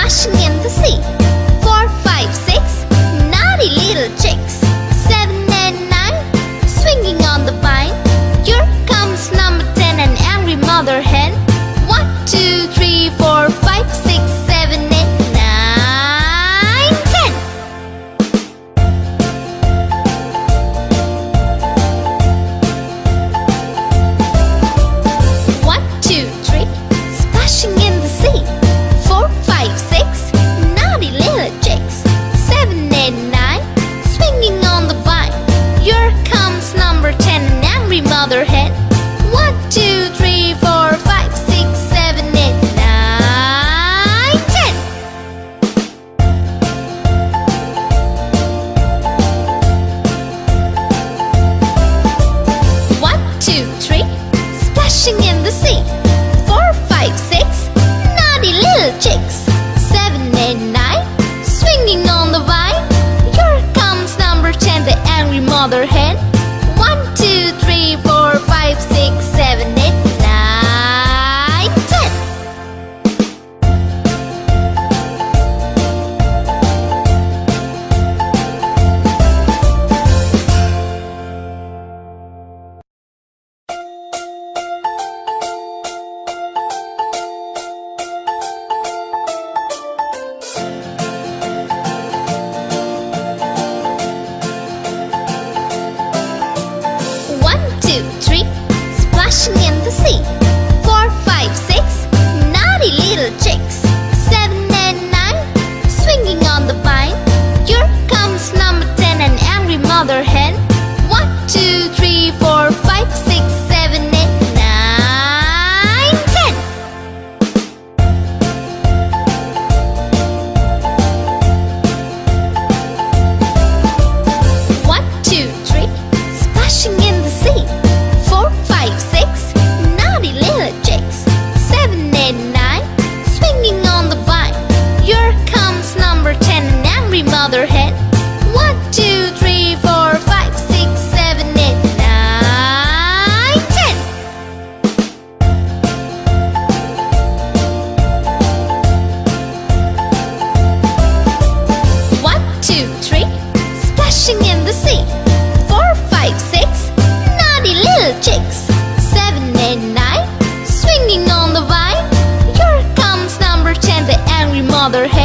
splashing in the sea. 4, 5, 6, naughty little chicks. 7 and 9, swinging on the vine. Here comes number 10, an angry mother hen. 1, 2, 3, 4, 5, 6, 7, 8, 9, 10. 1, 2, 3, splashing in the sea. 4, 5, 6, naughty little chicks. 7, 8, 9, swinging on the vine. Here comes number 10, an angry mother hen. 1, 2, 3, 4, 5, 6, 7, 8, 9, 10. 1, 2, 3, splashing in the sea. 4, 5, 6, naughty little chicks. 7, 8, 9, swinging on the vine. Here comes number 10, the angry mother hen. 1, 2, 3, 4, 5, 6, 7, 8, 9, 10. 1, 2, 3, splashing in the sea. 4, 5, 6, naughty little chicks. 7 and 9, swinging on the vine. Here comes number 10, an angry mother hen. 1, 2, 3, 4, 5, 6, 7, 8, 9, 10. 1, 2, 3, splashing in the sea. 4, 5, 6, naughty little chicks. 7, 8, 9, swinging on the vine. Here comes number 10, an angry mother hen. 1, 2, 3, 4, 5, 6, 7, 8, 9, 10. 1, 2, 3, splashing in the sea. 4, 5, 6, naughty little chicks. 7, 8, 9, swinging on the vine. Here comes number 10, the angry mother hen.